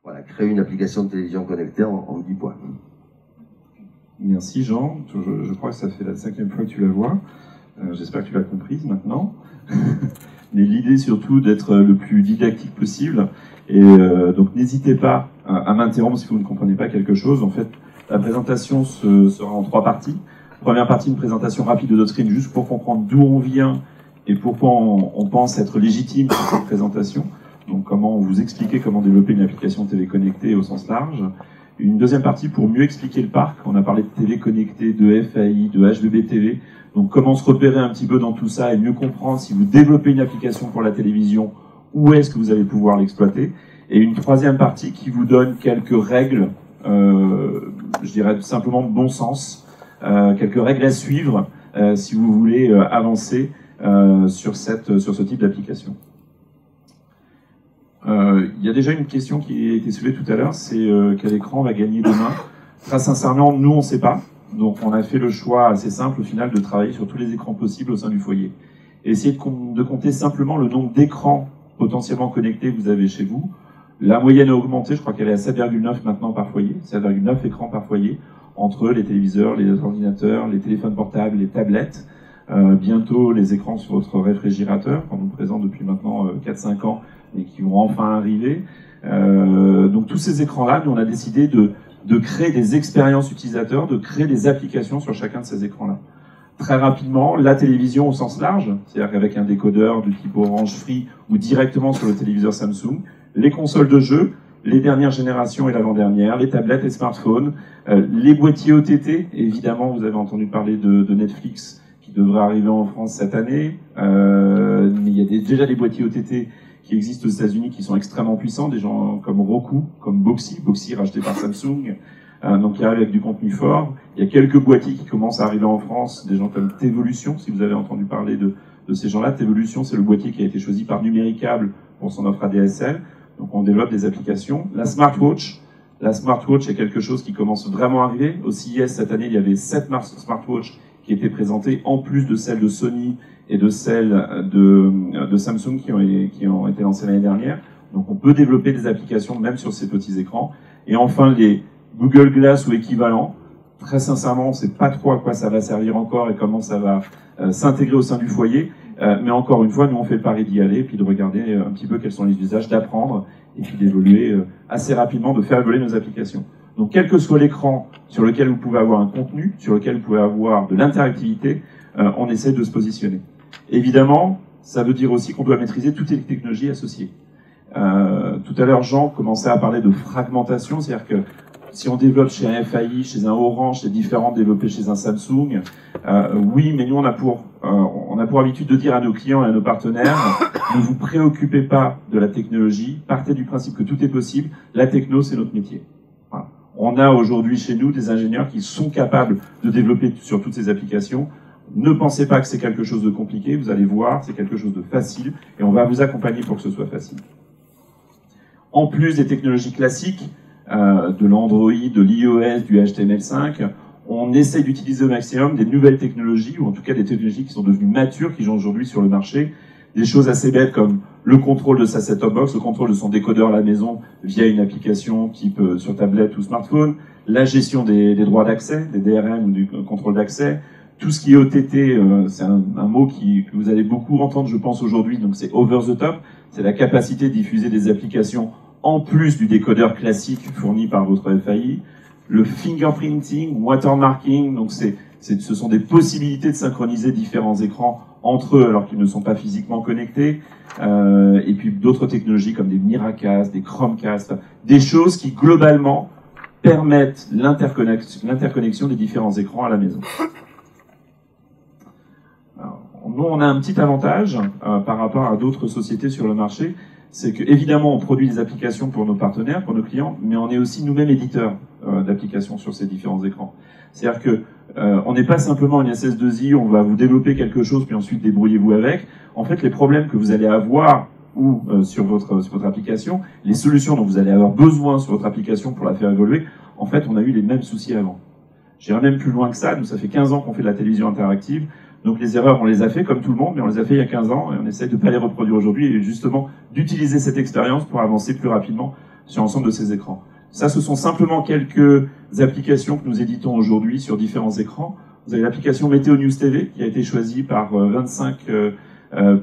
voilà, créer une application de télévision connectée en 10 points. Merci Jean, je crois que ça fait la 5e fois que tu la vois. J'espère que tu l'as comprise maintenant. Mais l'idée surtout d'être le plus didactique possible. Et donc n'hésitez pas à m'interrompre si vous ne comprenez pas quelque chose. En fait, la présentation sera en 3 parties. Première partie, une présentation rapide de Doctrine, juste pour comprendre d'où on vient et pourquoi on pense être légitime sur cette présentation. Donc comment vous expliquer comment développer une application télé connectée au sens large. Une deuxième partie pour mieux expliquer le parc. On a parlé de télé connectée, de FAI, de HbbTV. Donc comment se repérer un petit peu dans tout ça et mieux comprendre si vous développez une application pour la télévision, où est-ce que vous allez pouvoir l'exploiter. Et une troisième partie qui vous donne quelques règles, je dirais simplement de bon sens, quelques règles à suivre si vous voulez avancer sur ce type d'application. Il y a déjà une question qui a été soulevée tout à l'heure, c'est quel écran va gagner demain. Très sincèrement, nous on ne sait pas. Donc on a fait le choix assez simple au final de travailler sur tous les écrans possibles au sein du foyer. Et essayer de compter simplement le nombre d'écrans potentiellement connectés que vous avez chez vous. La moyenne a augmenté, je crois qu'elle est à 7,9 maintenant par foyer, 7,9 écrans par foyer, entre les téléviseurs, les ordinateurs, les téléphones portables, les tablettes, bientôt les écrans sur votre réfrigérateur, qu'on nous présente depuis maintenant 4-5 ans, et qui vont enfin arriver. Donc tous ces écrans-là, nous on a décidé de créer des expériences utilisateurs, de créer des applications sur chacun de ces écrans-là. Très rapidement, la télévision au sens large, c'est-à-dire qu'avec un décodeur de type Orange Free ou directement sur le téléviseur Samsung, les consoles de jeux, les dernières générations et l'avant-dernière, les tablettes et smartphones, les boîtiers OTT, évidemment vous avez entendu parler de Netflix qui devrait arriver en France cette année, mais il y a déjà des boîtiers OTT qui existent aux États-Unis qui sont extrêmement puissants, des gens comme Roku, comme Boxy racheté par Samsung, donc qui arrivent avec du contenu fort. Il y a quelques boîtiers qui commencent à arriver en France, des gens comme Tévolution, si vous avez entendu parler de ces gens-là. Tévolution, c'est le boîtier qui a été choisi par Numéricable pour son offre ADSL. Donc on développe des applications. La smartwatch est quelque chose qui commence vraiment à arriver. Au CES cette année, il y avait 7 smartwatches qui étaient présentées, en plus de celles de Sony et de celles de Samsung qui ont été lancées l'année dernière. Donc on peut développer des applications même sur ces petits écrans. Et enfin les Google Glass ou équivalent. Très sincèrement, on ne sait pas trop à quoi ça va servir encore et comment ça va s'intégrer au sein du foyer. Mais encore une fois, nous on fait le pari d'y aller, puis de regarder un petit peu quels sont les usages, d'apprendre et puis d'évoluer assez rapidement, de faire évoluer nos applications. Donc quel que soit l'écran sur lequel vous pouvez avoir un contenu, sur lequel vous pouvez avoir de l'interactivité, on essaie de se positionner. Évidemment, ça veut dire aussi qu'on doit maîtriser toutes les technologies associées. Tout à l'heure, Jean commençait à parler de fragmentation, c'est-à-dire que si on développe chez un FAI, chez un Orange, c'est différent de développer chez un Samsung. Oui, mais nous, on a pour habitude de dire à nos clients et à nos partenaires, ne vous préoccupez pas de la technologie, partez du principe que tout est possible, la techno, c'est notre métier. Voilà. On a aujourd'hui chez nous des ingénieurs qui sont capables de développer sur toutes ces applications. Ne pensez pas que c'est quelque chose de compliqué, vous allez voir, c'est quelque chose de facile, et on va vous accompagner pour que ce soit facile. En plus des technologies classiques, de l'Android, de l'iOS, du HTML5, on essaie d'utiliser au maximum des nouvelles technologies, ou en tout cas des technologies qui sont devenues matures, qui sont aujourd'hui sur le marché. Des choses assez bêtes comme le contrôle de sa set-top box, le contrôle de son décodeur à la maison via une application type sur tablette ou smartphone, la gestion des droits d'accès, des DRM ou du contrôle d'accès, tout ce qui est OTT, c'est un mot que vous allez beaucoup entendre, je pense, aujourd'hui, donc c'est over the top, c'est la capacité de diffuser des applications en plus du décodeur classique fourni par votre FAI, le fingerprinting, watermarking, donc ce sont des possibilités de synchroniser différents écrans entre eux alors qu'ils ne sont pas physiquement connectés, et puis d'autres technologies comme des Miracast, des Chromecast, des choses qui globalement permettent l'interconnexion des différents écrans à la maison. Alors, nous, on a un petit avantage par rapport à d'autres sociétés sur le marché, c'est que évidemment on produit des applications pour nos partenaires, pour nos clients, mais on est aussi nous-mêmes éditeurs d'applications sur ces différents écrans. C'est-à-dire que on n'est pas simplement une SS2I, on va vous développer quelque chose puis ensuite débrouillez-vous avec. En fait, les problèmes que vous allez avoir ou sur votre application, les solutions dont vous allez avoir besoin sur votre application pour la faire évoluer, en fait, on a eu les mêmes soucis avant. J'irai même plus loin que ça, nous ça fait 15 ans qu'on fait de la télévision interactive. Donc les erreurs, on les a fait comme tout le monde, mais on les a fait il y a 15 ans et on essaie de ne pas les reproduire aujourd'hui et justement d'utiliser cette expérience pour avancer plus rapidement sur l'ensemble de ces écrans. Ça, ce sont simplement quelques applications que nous éditons aujourd'hui sur différents écrans. Vous avez l'application Météo News TV qui a été choisie par 25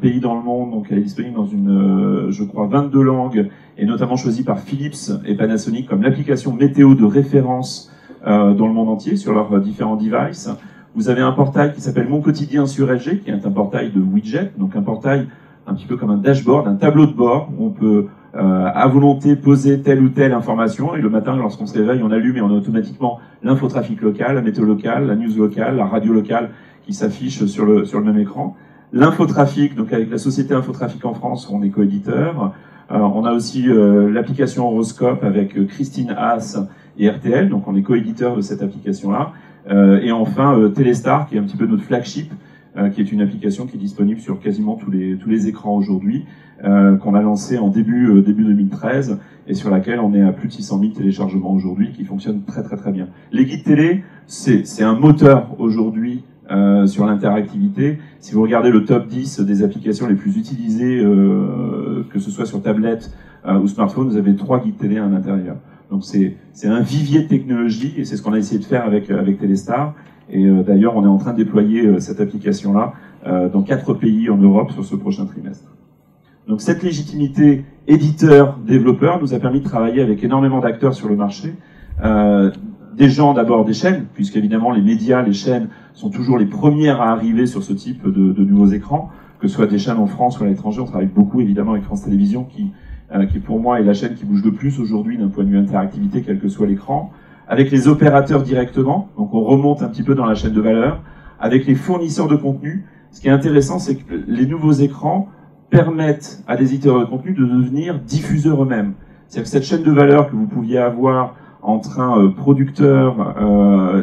pays dans le monde, donc elle est disponible dans je crois, 22 langues, et notamment choisie par Philips et Panasonic comme l'application météo de référence dans le monde entier sur leurs différents devices. Vous avez un portail qui s'appelle Mon Quotidien sur LG, qui est un portail de widget, donc un portail un petit peu comme un dashboard, un tableau de bord où on peut à volonté poser telle ou telle information, et le matin, lorsqu'on se réveille, on allume et on a automatiquement l'infotrafic local, la météo locale, la news locale, la radio locale qui s'affiche sur le même écran. L'infotrafic, donc avec la société Infotrafic en France, on est coéditeur. On a aussi l'application Horoscope avec Christine Haas et RTL, donc on est coéditeur de cette application-là. Et enfin, Téléstar, qui est un petit peu notre flagship, qui est une application qui est disponible sur quasiment tous les écrans aujourd'hui, qu'on a lancé en début 2013, et sur laquelle on est à plus de 600 000 téléchargements aujourd'hui, qui fonctionne très très très bien. Les guides télé, c'est un moteur aujourd'hui sur l'interactivité. Si vous regardez le top 10 des applications les plus utilisées, que ce soit sur tablette ou smartphone, vous avez 3 guides télé à l'intérieur. Donc c'est un vivier de technologie, et c'est ce qu'on a essayé de faire avec Téléstar. Et d'ailleurs, on est en train de déployer cette application-là dans 4 pays en Europe sur ce prochain trimestre. Donc cette légitimité éditeur-développeur nous a permis de travailler avec énormément d'acteurs sur le marché. Des gens d'abord des chaînes, puisqu'évidemment les médias, les chaînes sont toujours les premières à arriver sur ce type de nouveaux écrans, que ce soit des chaînes en France ou à l'étranger. On travaille beaucoup évidemment avec France Télévisions qui pour moi est la chaîne qui bouge le plus aujourd'hui d'un point de vue interactivité, quel que soit l'écran. Avec les opérateurs directement, donc on remonte un petit peu dans la chaîne de valeur. Avec les fournisseurs de contenu, ce qui est intéressant, c'est que les nouveaux écrans permettent à des éditeurs de contenu de devenir diffuseurs eux-mêmes. C'est-à-dire que cette chaîne de valeur que vous pouviez avoir entre un producteur,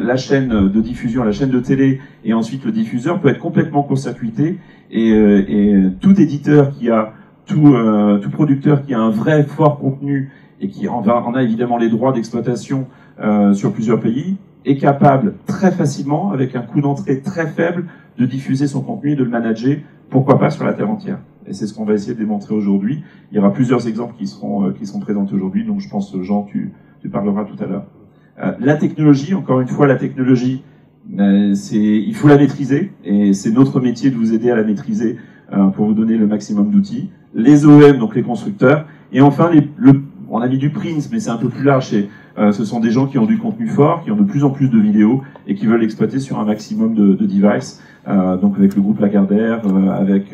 la chaîne de diffusion, la chaîne de télé, et ensuite le diffuseur, peut être complètement court-circuité, et tout éditeur qui a, tout producteur qui a un vrai fort contenu, et qui en a évidemment les droits d'exploitation sur plusieurs pays, est capable très facilement, avec un coût d'entrée très faible, de diffuser son contenu et de le manager, pourquoi pas sur la terre entière. Et c'est ce qu'on va essayer de démontrer aujourd'hui. Il y aura plusieurs exemples qui seront présentés aujourd'hui, donc je pense, Jean, tu parleras tout à l'heure. La technologie, encore une fois, la technologie, il faut la maîtriser, et c'est notre métier de vous aider à la maîtriser pour vous donner le maximum d'outils. Les OEM, donc les constructeurs, et enfin, on a mis du Prince, mais c'est un peu plus large, ce sont des gens qui ont du contenu fort, qui ont de plus en plus de vidéos, et qui veulent l'exploiter sur un maximum de devices, donc avec le groupe Lagardère, avec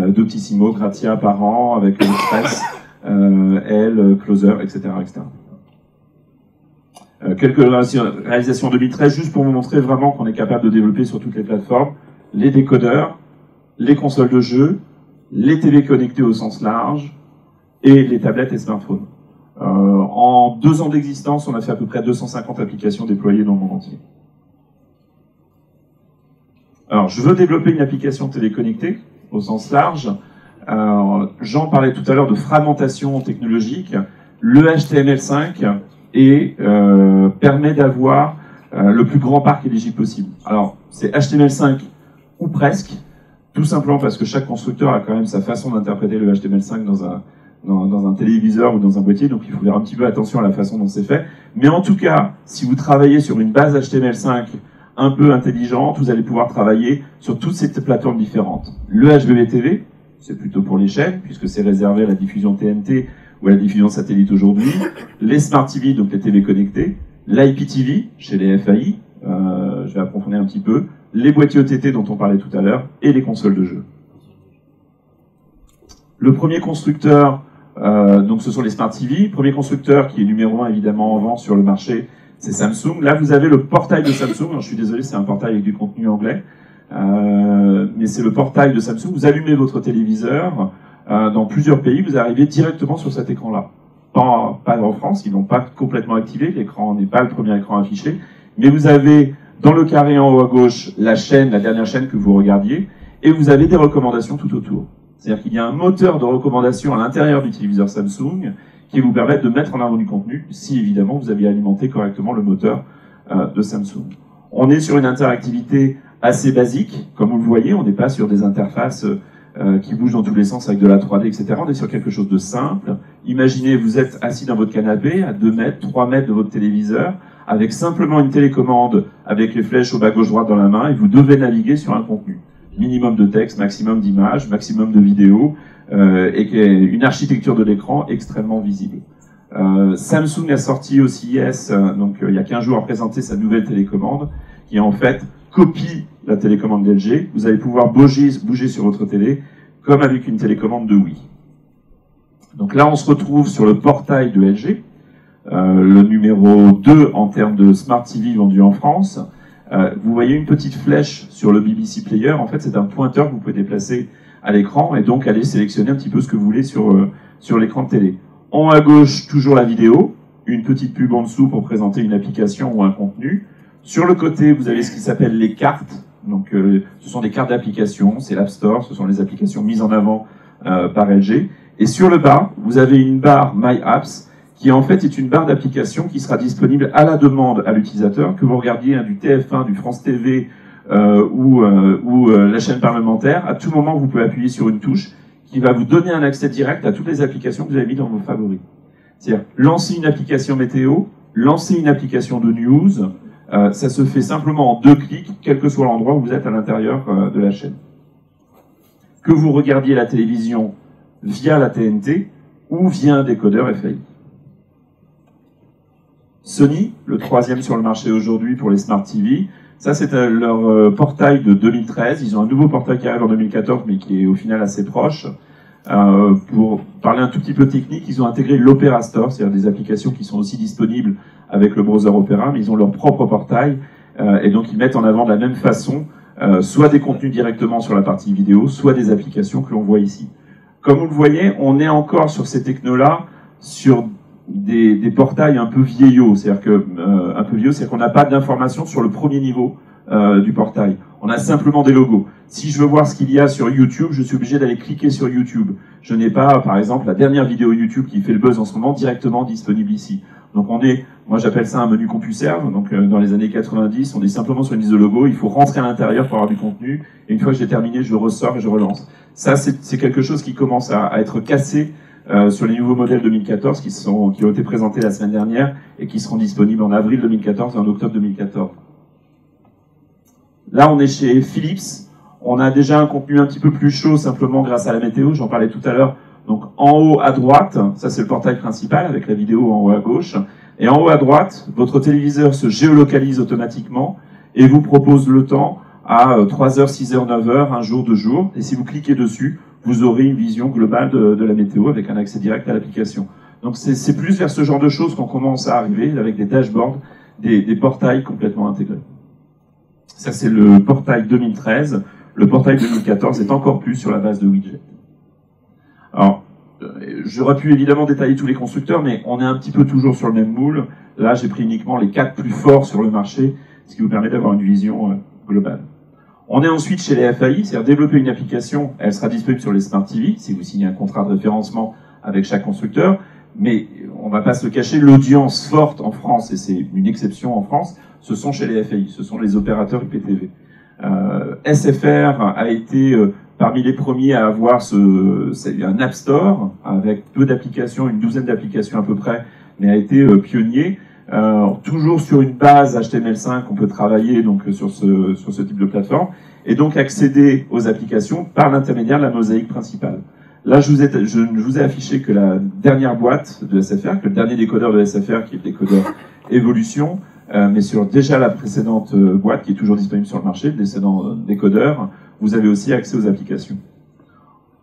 Doctissimo, Grazia, Parent, avec Express, Elle, Closer, etc. etc. Quelques réalisations en 2013, juste pour vous montrer vraiment qu'on est capable de développer sur toutes les plateformes, les décodeurs, les consoles de jeux, les TV connectées au sens large, et les tablettes et smartphones. En 2 ans d'existence, on a fait à peu près 250 applications déployées dans le monde entier. Alors, je veux développer une application télé connectée au sens large. Jean parlait tout à l'heure de fragmentation technologique. Le HTML5 permet d'avoir le plus grand parc éligible possible. Alors, c'est HTML5 ou presque, tout simplement parce que chaque constructeur a quand même sa façon d'interpréter le HTML5 dans un téléviseur ou dans un boîtier, donc il faut faire un petit peu attention à la façon dont c'est fait. Mais en tout cas, si vous travaillez sur une base HTML5 un peu intelligente, vous allez pouvoir travailler sur toutes ces plateformes différentes. Le HbbTV, c'est plutôt pour les chaînes, puisque c'est réservé à la diffusion TNT ou à la diffusion satellite aujourd'hui. Les Smart TV, donc les TV connectés. L'IPTV, chez les FAI, je vais approfondir un petit peu. Les boîtiers OTT dont on parlait tout à l'heure, et les consoles de jeux. Le premier constructeur, donc ce sont les Smart TV. Le premier constructeur qui est numéro 1 évidemment en vente sur le marché, c'est Samsung. Là, vous avez le portail de Samsung. Alors, je suis désolé, c'est un portail avec du contenu anglais. Mais c'est le portail de Samsung. Vous allumez votre téléviseur. Dans plusieurs pays, vous arrivez directement sur cet écran-là. Pas en France, ils n'ont pas complètement activé. L'écran n'est pas le premier écran affiché. Mais vous avez, dans le carré en haut à gauche, la dernière chaîne que vous regardiez. Et vous avez des recommandations tout autour. C'est-à-dire qu'il y a un moteur de recommandation à l'intérieur du téléviseur Samsung qui vous permet de mettre en avant du contenu, si évidemment vous avez alimenté correctement le moteur de Samsung. On est sur une interactivité assez basique, comme vous le voyez, on n'est pas sur des interfaces qui bougent dans tous les sens avec de la 3D, etc. On est sur quelque chose de simple, Imaginez, vous êtes assis dans votre canapé, à 2 mètres, 3 mètres de votre téléviseur, avec simplement une télécommande, avec les flèches au bas gauche-droite dans la main, et vous devez naviguer sur un contenu. Minimum de texte, maximum d'images, maximum de vidéos, et une architecture de l'écran extrêmement visible. Samsung a sorti au CES, donc il y a 15 jours, a présenté sa nouvelle télécommande, qui en fait copie la télécommande d'LG. Vous allez pouvoir bouger sur votre télé, comme avec une télécommande de Wii. Donc là, on se retrouve sur le portail de LG, le numéro 2 en termes de Smart TV vendu en France. Vous voyez une petite flèche sur le BBC Player. En fait, c'est un pointeur que vous pouvez déplacer à l'écran et donc aller sélectionner un petit peu ce que vous voulez sur l'écran de télé. En haut à gauche, toujours la vidéo, une petite pub en dessous pour présenter une application ou un contenu. Sur le côté, vous avez ce qui s'appelle les cartes. Donc, ce sont des cartes d'applications, c'est l'App Store, ce sont les applications mises en avant par LG. Et sur le bas, vous avez une barre My Apps, qui en fait est une barre d'applications qui sera disponible à la demande à l'utilisateur, que vous regardiez du TF1, du France TV ou la chaîne parlementaire. À tout moment, vous pouvez appuyer sur une touche qui va vous donner un accès direct à toutes les applications que vous avez mises dans vos favoris. C'est-à-dire, lancer une application météo, lancer une application de news, ça se fait simplement en 2 clics, quel que soit l'endroit où vous êtes à l'intérieur de la chaîne. Que vous regardiez la télévision via la TNT ou via un décodeur FAI. Sony, le 3e sur le marché aujourd'hui pour les Smart TV, ça c'est leur portail de 2013. Ils ont un nouveau portail qui arrive en 2014, mais qui est au final assez proche. Pour parler un tout petit peu technique, ils ont intégré l'Opera Store, c'est-à-dire des applications qui sont aussi disponibles avec le browser Opera, mais ils ont leur propre portail, et donc ils mettent en avant de la même façon soit des contenus directement sur la partie vidéo, soit des applications que l'on voit ici. Comme vous le voyez, on est encore sur ces technos-là, sur des portails un peu vieillots, c'est-à-dire qu'on n'a pas d'informations sur le premier niveau du portail. On a simplement des logos. Si je veux voir ce qu'il y a sur YouTube, je suis obligé d'aller cliquer sur YouTube. Je n'ai pas, par exemple, la dernière vidéo YouTube qui fait le buzz en ce moment directement disponible ici. Donc moi j'appelle ça un menu CompuServe. Donc dans les années 90, on est simplement sur une liste de logos. Il faut rentrer à l'intérieur pour avoir du contenu. Et une fois que j'ai terminé, je le ressors et je relance. Ça, c'est quelque chose qui commence à être cassé sur les nouveaux modèles 2014 qui ont été présentés la semaine dernière et qui seront disponibles en avril 2014 et en octobre 2014. Là, on est chez Philips. On a déjà un contenu un petit peu plus chaud simplement grâce à la météo. J'en parlais tout à l'heure. Donc en haut à droite, ça c'est le portail principal avec la vidéo en haut à gauche. Et en haut à droite, votre téléviseur se géolocalise automatiquement et vous propose le temps à 3h, 6h, 9h, un jour, 2 jours. Et si vous cliquez dessus, vous aurez une vision globale de la météo avec un accès direct à l'application. Donc c'est plus vers ce genre de choses qu'on commence à arriver avec des dashboards, des portails complètement intégrés. Ça c'est le portail 2013. Le portail 2014 est encore plus sur la base de widgets. Alors, j'aurais pu évidemment détailler tous les constructeurs, mais on est un petit peu toujours sur le même moule. Là, j'ai pris uniquement les 4 plus forts sur le marché, ce qui vous permet d'avoir une vision globale. On est ensuite chez les FAI, c'est-à-dire développer une application, elle sera disponible sur les Smart TV, si vous signez un contrat de référencement avec chaque constructeur, mais on ne va pas se le cacher, l'audience forte en France, et c'est une exception en France, ce sont chez les FAI, ce sont les opérateurs IPTV. SFR a été parmi les premiers à avoir un App Store avec peu d'applications, une douzaine d'applications à peu près, mais a été pionnier. Toujours sur une base HTML5, on peut travailler donc sur ce type de plateforme et donc accéder aux applications par l'intermédiaire de la mosaïque principale. Là, je ne vous ai affiché que la dernière boîte de SFR, que le dernier décodeur de SFR, qui est le décodeur Evolution, mais sur déjà la précédente boîte qui est toujours disponible sur le marché, le précédent décodeur, vous avez aussi accès aux applications.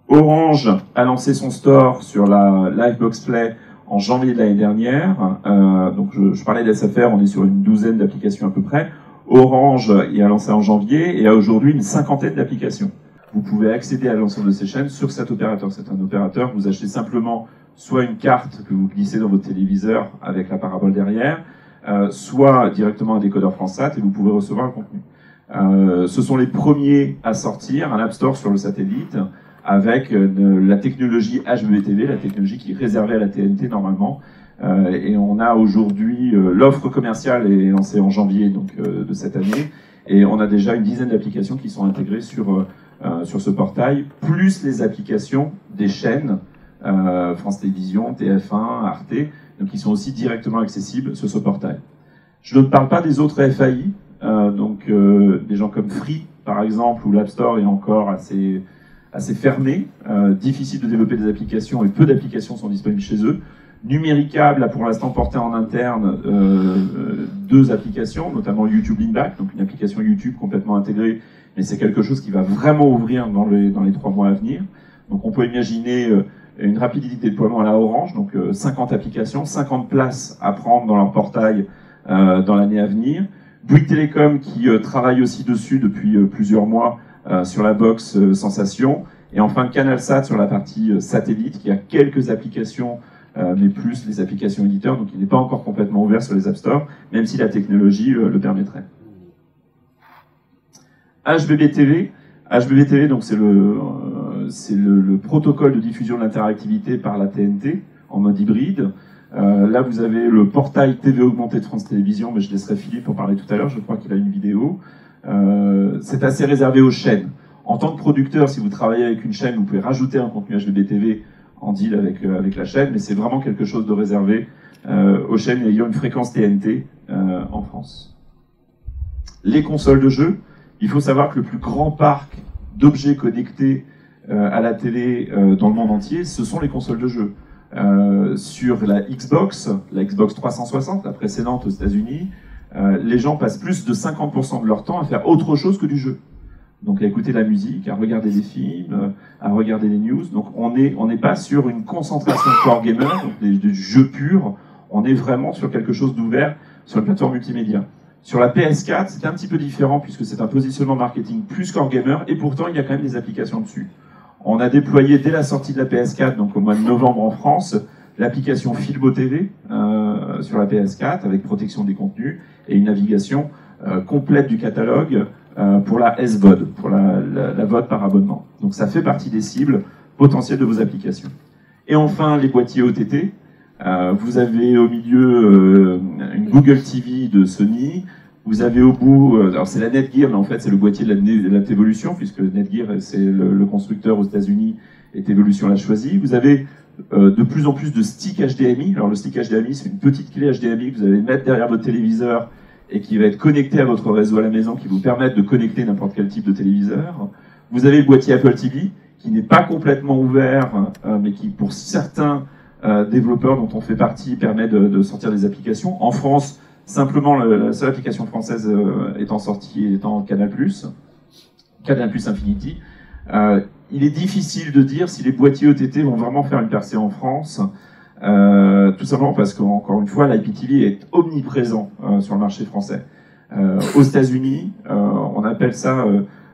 Orange a lancé son store sur la Livebox Play en janvier de l'année dernière. Donc je parlais d'SFR, on est sur une douzaine d'applications à peu près. Orange y a lancé en janvier et a aujourd'hui une 50aine d'applications. Vous pouvez accéder à l'ensemble de ces chaînes sur cet opérateur. C'est un opérateur, vous achetez simplement soit une carte que vous glissez dans votre téléviseur avec la parabole derrière, soit directement un décodeur FranceSat et vous pouvez recevoir le contenu. Ce sont les premiers à sortir un App Store sur le satellite avec la technologie HbbTV, la technologie qui est réservée à la TNT normalement. Et on a aujourd'hui, l'offre commerciale est lancée en janvier donc, de cette année, et on a déjà une dizaine d'applications qui sont intégrées sur ce portail, plus les applications des chaînes France Télévisions, TF1, Arte, donc ils sont aussi directement accessibles sur ce portail. Je ne parle pas des autres FAI, des gens comme Free, par exemple, où l'App Store est encore assez fermé, difficile de développer des applications et peu d'applications sont disponibles chez eux. Numéricable a pour l'instant porté en interne 2 applications, notamment YouTube Leanback, donc une application YouTube complètement intégrée, mais c'est quelque chose qui va vraiment ouvrir dans les 3 mois à venir. Donc on peut imaginer une rapidité de déploiement à la Orange, donc 50 applications, 50 places à prendre dans leur portail dans l'année à venir. Bouygues Telecom qui travaille aussi dessus depuis plusieurs mois sur la box Sensation. Et enfin CanalSat sur la partie satellite qui a quelques applications, mais plus les applications éditeurs, donc il n'est pas encore complètement ouvert sur les App Store, même si la technologie le permettrait. HBB TV, donc c'est le protocole de diffusion de l'interactivité par la TNT en mode hybride. Là, vous avez le portail TV augmenté de France Télévisions, mais je laisserai Philippe en parler tout à l'heure, je crois qu'il a une vidéo. C'est assez réservé aux chaînes. En tant que producteur, si vous travaillez avec une chaîne, vous pouvez rajouter un contenu HBB TV en deal avec la chaîne, mais c'est vraiment quelque chose de réservé aux chaînes ayant une fréquence TNT en France. Les consoles de jeux, il faut savoir que le plus grand parc d'objets connectés à la télé dans le monde entier, ce sont les consoles de jeux. Sur la Xbox 360, la précédente aux États-Unis, les gens passent plus de 50% de leur temps à faire autre chose que du jeu. Donc à écouter de la musique, à regarder des films, à regarder des news. Donc on n'est pas sur une concentration core gamer, donc des jeux purs. On est vraiment sur quelque chose d'ouvert sur la plateforme multimédia. Sur la PS4, c'est un petit peu différent puisque c'est un positionnement marketing plus core gamer et pourtant il y a quand même des applications dessus. On a déployé dès la sortie de la PS4, donc au mois de novembre en France, l'application Filbo TV sur la PS4 avec protection des contenus et une navigation complète du catalogue pour la SVOD, pour la VOD par abonnement. Donc ça fait partie des cibles potentielles de vos applications. Et enfin, les boîtiers OTT. Vous avez au milieu une Google TV de Sony. Vous avez au bout, alors c'est la Netgear, mais en fait c'est le boîtier de la Tévolution, puisque Netgear c'est le constructeur aux États-Unis et Tévolution l'a choisi. Vous avez de plus en plus de sticks HDMI. Alors le stick HDMI, c'est une petite clé HDMI que vous allez mettre derrière votre téléviseur et qui va être connecté à votre réseau à la maison, qui vous permettre de connecter n'importe quel type de téléviseur. Vous avez le boîtier Apple TV, qui n'est pas complètement ouvert, mais qui, pour certains développeurs dont on fait partie, permet de sortir des applications. En France, simplement, la seule application française étant Canal+, Canal+ Infinity. Il est difficile de dire si les boîtiers OTT vont vraiment faire une percée en France, tout simplement parce qu'encore une fois, l'IPTV est omniprésent sur le marché français. Aux États-Unis, on appelle ça...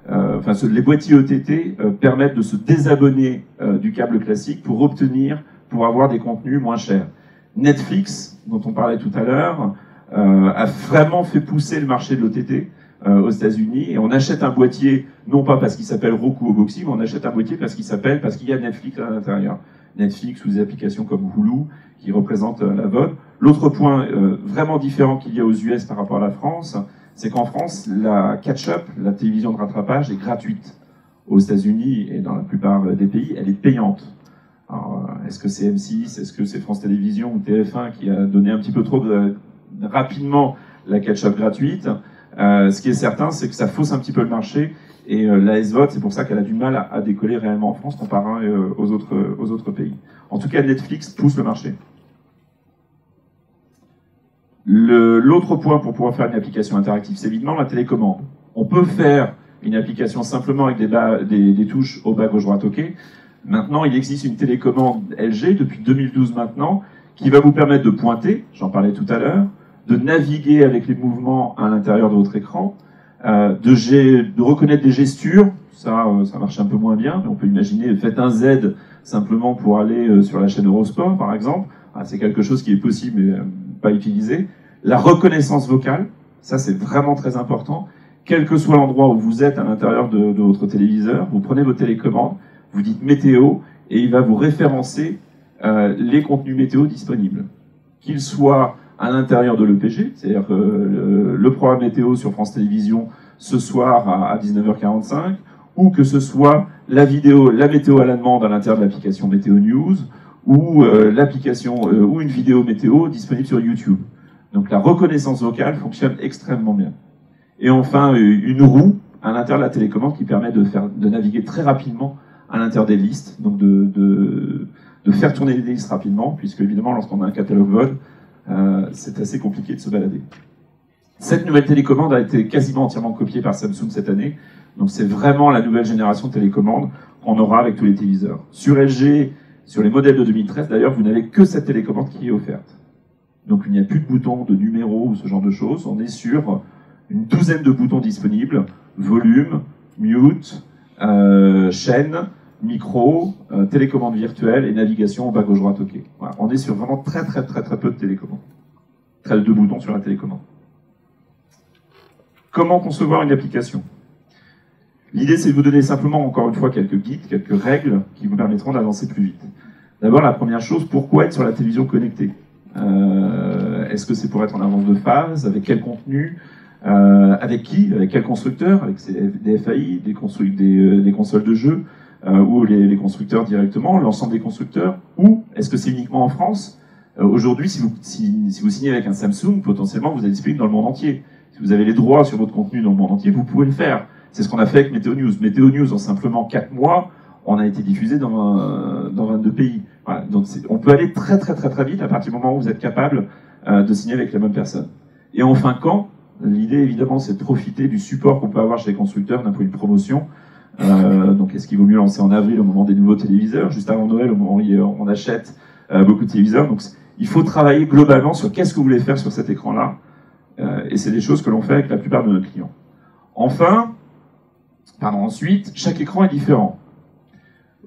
les boîtiers OTT permettent de se désabonner du câble classique pour avoir des contenus moins chers. Netflix, dont on parlait tout à l'heure, a vraiment fait pousser le marché de l'OTT aux États-Unis, et on achète un boîtier, non pas parce qu'il s'appelle Roku ou Boxy, mais on achète un boîtier parce qu'il y a Netflix à l'intérieur. Netflix ou des applications comme Hulu, qui représentent la VOD. L'autre point vraiment différent qu'il y a aux US par rapport à la France, c'est qu'en France, la catch-up, la télévision de rattrapage, est gratuite. Aux États-Unis et dans la plupart des pays, elle est payante. Alors, est-ce que c'est M6, est-ce que c'est France Télévisions ou TF1 qui a donné un petit peu trop rapidement la catch-up gratuite? Ce qui est certain, c'est que ça fausse un petit peu le marché, et la SVOD, c'est pour ça qu'elle a du mal à décoller réellement en France comparé aux autres pays. En tout cas, Netflix pousse le marché. L'autre point pour pouvoir faire une application interactive, c'est évidemment la télécommande. On peut faire une application simplement avec des touches au bas, gauche, droite, OK. Maintenant, il existe une télécommande LG depuis 2012 maintenant, qui va vous permettre de pointer, j'en parlais tout à l'heure, de naviguer avec les mouvements à l'intérieur de votre écran, de reconnaître des gestures, ça marche un peu moins bien, mais on peut imaginer, faites un Z simplement pour aller sur la chaîne Eurosport, par exemple. C'est quelque chose qui est possible, mais pas utilisé. La reconnaissance vocale, ça c'est vraiment très important. Quel que soit l'endroit où vous êtes à l'intérieur de votre téléviseur, vous prenez votre télécommande, vous dites météo, et il va vous référencer les contenus météo disponibles. Qu'ils soient à l'intérieur de l'EPG, c'est-à-dire le programme météo sur France Télévisions ce soir à 19h45, ou que ce soit la vidéo, la météo à la demande à l'intérieur de l'application Météo News, ou l'application ou une vidéo météo disponible sur YouTube. Donc la reconnaissance vocale fonctionne extrêmement bien. Et enfin, une roue à l'intérieur de la télécommande qui permet de naviguer très rapidement à l'intérieur des listes, donc de faire tourner les listes rapidement, puisque évidemment, lorsqu'on a un catalogue VOD, c'est assez compliqué de se balader. Cette nouvelle télécommande a été quasiment entièrement copiée par Samsung cette année, donc c'est vraiment la nouvelle génération de télécommande qu'on aura avec tous les téléviseurs. Sur LG, sur les modèles de 2013, d'ailleurs, vous n'avez que cette télécommande qui est offerte. Donc il n'y a plus de boutons de numéros ou ce genre de choses, on est sur une douzaine de boutons disponibles, volume, mute, chaîne, micro, télécommande virtuelle et navigation au bas gauche droite OK. Voilà. On est sur vraiment très peu de télécommandes. Très de boutons sur la télécommande. Comment concevoir une application? L'idée, c'est de vous donner simplement, encore une fois, quelques guides, quelques règles qui vous permettront d'avancer plus vite. D'abord, la première chose, pourquoi être sur la télévision connectée? Est-ce que c'est pour être en avance de phase? Avec quel contenu? Avec qui? Avec quel constructeur? Avec des FAI, des consoles de jeux, ou les constructeurs directement, l'ensemble des constructeurs? Ou est-ce que c'est uniquement en France? Aujourd'hui, si vous signez avec un Samsung, potentiellement, vous êtes disponible dans le monde entier. Si vous avez les droits sur votre contenu dans le monde entier, vous pouvez le faire. C'est ce qu'on a fait avec Météo News. Météo News, en simplement 4 mois, on a été diffusé dans 22 pays. Voilà. Donc on peut aller très vite à partir du moment où vous êtes capable de signer avec la bonne personne. Et enfin, quand? L'idée, évidemment, c'est de profiter du support qu'on peut avoir chez les constructeurs d'un point de vue de promotion. Donc, est-ce qu'il vaut mieux lancer en avril au moment des nouveaux téléviseurs, juste avant Noël, au moment où on achète beaucoup de téléviseurs? Donc, il faut travailler globalement sur qu'est-ce que vous voulez faire sur cet écran-là. Et c'est des choses que l'on fait avec la plupart de nos clients. Ensuite, chaque écran est différent.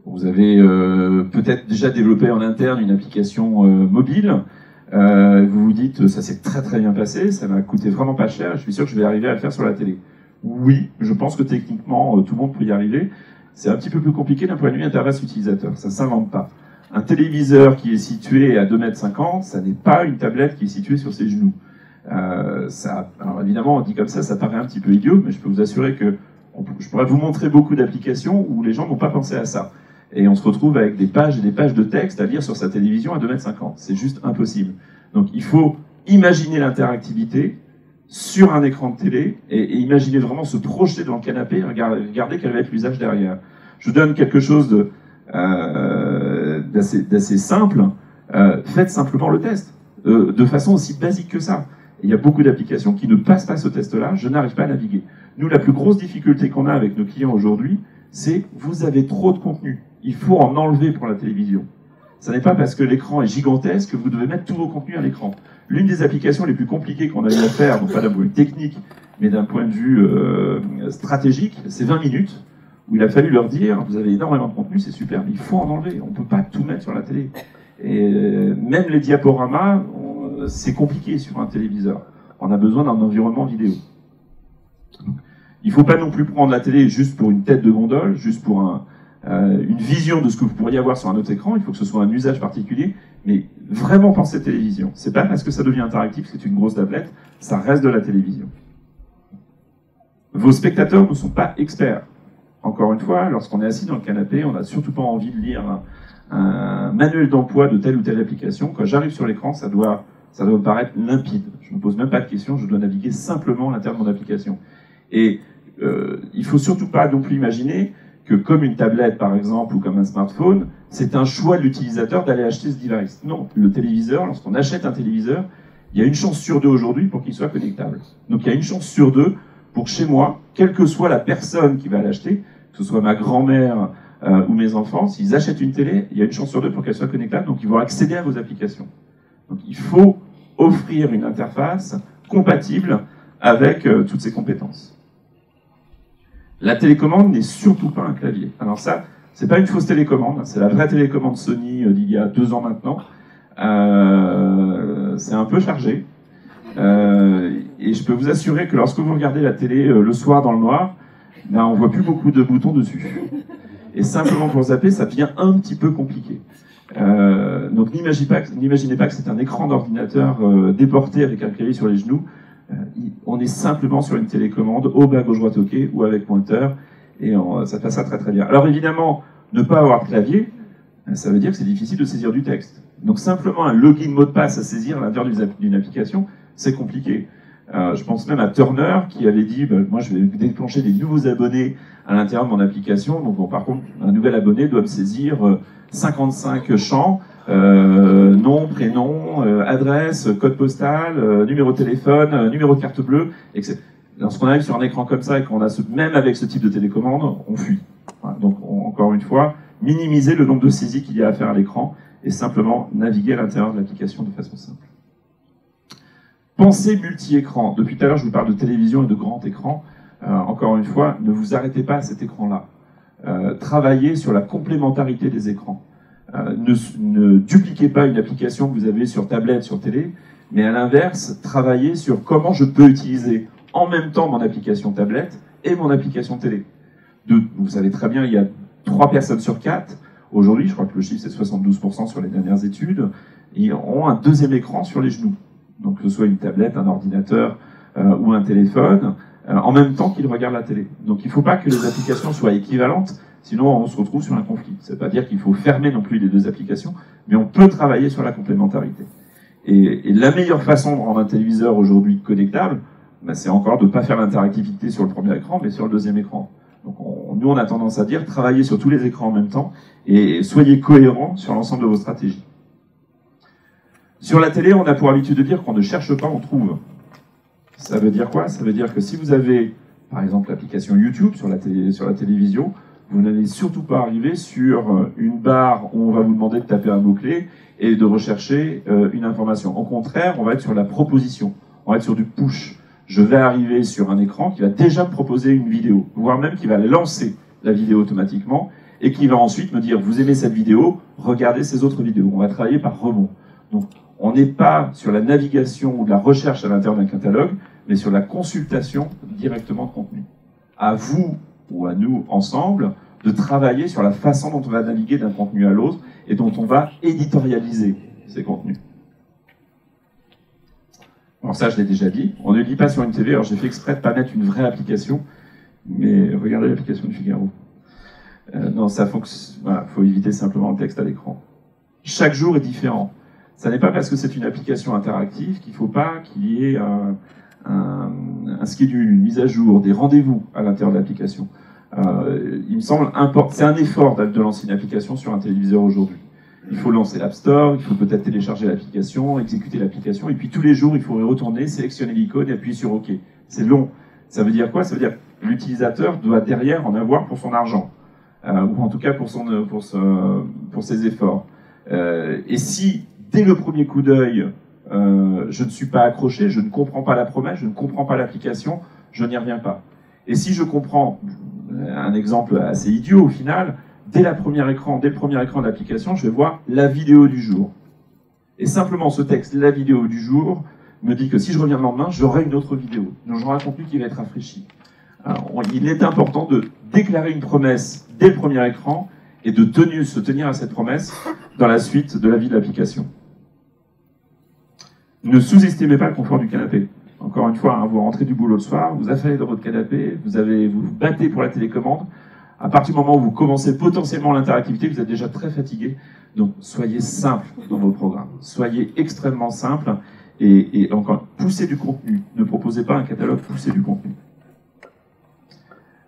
Vous avez peut-être déjà développé en interne une application mobile. Vous vous dites, ça s'est très bien passé, ça m'a coûté vraiment pas cher, je suis sûr que je vais arriver à le faire sur la télé. Oui, je pense que techniquement, tout le monde peut y arriver. C'est un petit peu plus compliqué d'un point de vue interface utilisateur, ça ne s'invente pas. Un téléviseur qui est situé à 2,50 m, ça n'est pas une tablette qui est située sur ses genoux. Alors évidemment, on dit comme ça paraît un petit peu idiot, mais je peux vous assurer que je pourrais vous montrer beaucoup d'applications où les gens n'ont pas pensé à ça. Et on se retrouve avec des pages et des pages de texte à lire sur sa télévision à 2,50 m. C'est juste impossible. Donc il faut imaginer l'interactivité sur un écran de télé et imaginer vraiment se projeter dans le canapé et regarder quel va être l'usage derrière. Je vous donne quelque chose d'assez simple. Faites simplement le test, de façon aussi basique que ça. Et il y a beaucoup d'applications qui ne passent pas ce test-là, je n'arrive pas à naviguer. Nous, la plus grosse difficulté qu'on a avec nos clients aujourd'hui, c'est vous avez trop de contenu. Il faut en enlever pour la télévision. Ce n'est pas parce que l'écran est gigantesque que vous devez mettre tous vos contenus à l'écran. L'une des applications les plus compliquées qu'on a eu à faire, non pas d'un point de vue technique, mais d'un point de vue stratégique, c'est 20 minutes, où il a fallu leur dire, vous avez énormément de contenu, c'est super, mais il faut en enlever. On ne peut pas tout mettre sur la télé. Et même les diaporamas, c'est compliqué sur un téléviseur. On a besoin d'un environnement vidéo. Il ne faut pas non plus prendre la télé juste pour une tête de gondole, juste pour une vision de ce que vous pourriez avoir sur un autre écran. Il faut que ce soit un usage particulier, mais vraiment penser télévision. C'est pas parce que ça devient interactif, c'est une grosse tablette, ça reste de la télévision. Vos spectateurs ne sont pas experts. Encore une fois, lorsqu'on est assis dans le canapé, on n'a surtout pas envie de lire un manuel d'emploi de telle ou telle application. Quand j'arrive sur l'écran, ça doit me paraître limpide. Je ne me pose même pas de questions, je dois naviguer simplement à l'intérieur de mon application. Et il ne faut surtout pas non plus imaginer que comme une tablette par exemple ou comme un smartphone, c'est un choix de l'utilisateur d'aller acheter ce device. Non, le téléviseur, lorsqu'on achète un téléviseur, il y a une chance sur 2 aujourd'hui pour qu'il soit connectable. Donc il y a une chance sur 2 pour chez moi, quelle que soit la personne qui va l'acheter, que ce soit ma grand-mère ou mes enfants, s'ils achètent une télé, il y a une chance sur 2 pour qu'elle soit connectable, donc ils vont accéder à vos applications. Donc il faut offrir une interface compatible avec toutes ces compétences. La télécommande n'est surtout pas un clavier. Alors ça, c'est pas une fausse télécommande, c'est la vraie télécommande Sony d'il y a 2 ans maintenant. C'est un peu chargé. Et je peux vous assurer que lorsque vous regardez la télé le soir dans le noir, ben, on voit plus beaucoup de boutons dessus. Et simplement pour zapper, ça devient un petit peu compliqué. Donc n'imaginez pas que c'est un écran d'ordinateur déporté avec un clavier sur les genoux. On est simplement sur une télécommande au bas gauche droite OK ou avec pointeur et ça passera très bien. Alors évidemment, ne pas avoir de clavier, Ça veut dire que c'est difficile de saisir du texte. Donc simplement un login mot de passe à saisir à l'intérieur d'une application, c'est compliqué. Je pense même à Turner qui avait dit moi je vais déclencher des nouveaux abonnés à l'intérieur de mon application. Donc bon, par contre, un nouvel abonné doit me saisir 55 champs, nom, prénom, adresse, code postal, numéro de téléphone, numéro de carte bleue, etc. Lorsqu'on arrive sur un écran comme ça et qu'on a même avec ce type de télécommande, on fuit. Voilà, donc encore une fois, minimiser le nombre de saisies qu'il y a à faire à l'écran et simplement naviguer à l'intérieur de l'application de façon simple. Pensez multi-écran. Depuis tout à l'heure, je vous parle de télévision et de grand écran. Encore une fois, ne vous arrêtez pas à cet écran-là. Travaillez sur la complémentarité des écrans. Ne dupliquez pas une application que vous avez sur tablette, sur télé, mais à l'inverse, travaillez sur comment je peux utiliser en même temps mon application tablette et mon application télé. Vous savez très bien, il y a 3 personnes sur 4, aujourd'hui, je crois que le chiffre c'est 72% sur les dernières études, ils ont un deuxième écran sur les genoux. Donc que ce soit une tablette, un ordinateur ou un téléphone, en même temps qu'ils regardent la télé. Donc il ne faut pas que les applications soient équivalentes, sinon on se retrouve sur un conflit. Ça ne veut pas dire qu'il faut fermer non plus les 2 applications, mais on peut travailler sur la complémentarité. Et la meilleure façon de rendre un téléviseur aujourd'hui connectable, c'est encore de ne pas faire l'interactivité sur le premier écran, mais sur le deuxième écran. Donc nous on a tendance à dire, travaillez sur tous les écrans en même temps, et soyez cohérents sur l'ensemble de vos stratégies. Sur la télé, on a pour habitude de dire qu'on ne cherche pas, on trouve. Ça veut dire quoi? Ça veut dire que si vous avez, par exemple, l'application YouTube sur la télévision, vous n'allez surtout pas arriver sur une barre où on va vous demander de taper un mot-clé et de rechercher une information. Au contraire, on va être sur la proposition, on va être sur du push. Je vais arriver sur un écran qui va déjà me proposer une vidéo, voire même qui va lancer la vidéo automatiquement et qui va ensuite me dire, vous aimez cette vidéo, regardez ces autres vidéos. On va travailler par rebond. Donc, on n'est pas sur la navigation ou de la recherche à l'intérieur d'un catalogue, mais sur la consultation directement de contenu. À vous ou à nous, ensemble, de travailler sur la façon dont on va naviguer d'un contenu à l'autre et dont on va éditorialiser ces contenus. Alors ça, je l'ai déjà dit, on ne lit pas sur une TV, alors j'ai fait exprès de ne pas mettre une vraie application, mais regardez l'application de Figaro. Non, ça fonctionne, voilà, faut éviter simplement le texte à l'écran. Chaque jour est différent. Ça n'est pas parce que c'est une application interactive qu'il ne faut pas qu'il y ait un schedule, une mise à jour, des rendez-vous à l'intérieur de l'application. Il me semble important, c'est un effort de lancer une application sur un téléviseur aujourd'hui. Il faut lancer l'App Store, il faut peut-être télécharger l'application, exécuter l'application, et puis tous les jours, il faut y retourner, sélectionner l'icône et appuyer sur OK. C'est long. Ça veut dire quoi? Ça veut dire que l'utilisateur doit derrière en avoir pour son argent, ou en tout cas pour ses efforts. Et si, dès le premier coup d'œil, je ne suis pas accroché, je ne comprends pas la promesse, je ne comprends pas l'application, je n'y reviens pas. Et si je comprends, un exemple assez idiot au final, dès le premier écran de l'application, je vais voir la vidéo du jour. Et simplement ce texte, la vidéo du jour, me dit que si je reviens le lendemain, j'aurai une autre vidéo. Donc j'aurai un contenu qui va être rafraîchi. Alors, il est important de déclarer une promesse dès le premier écran et de se tenir à cette promesse dans la suite de la vie de l'application. Ne sous-estimez pas le confort du canapé. Encore une fois, vous rentrez du boulot le soir, vous affalez dans votre canapé, vous vous battez pour la télécommande. À partir du moment où vous commencez potentiellement l'interactivité, vous êtes déjà très fatigué. Donc, soyez simple dans vos programmes. Soyez extrêmement simple et encore, poussez du contenu. Ne proposez pas un catalogue, poussez du contenu.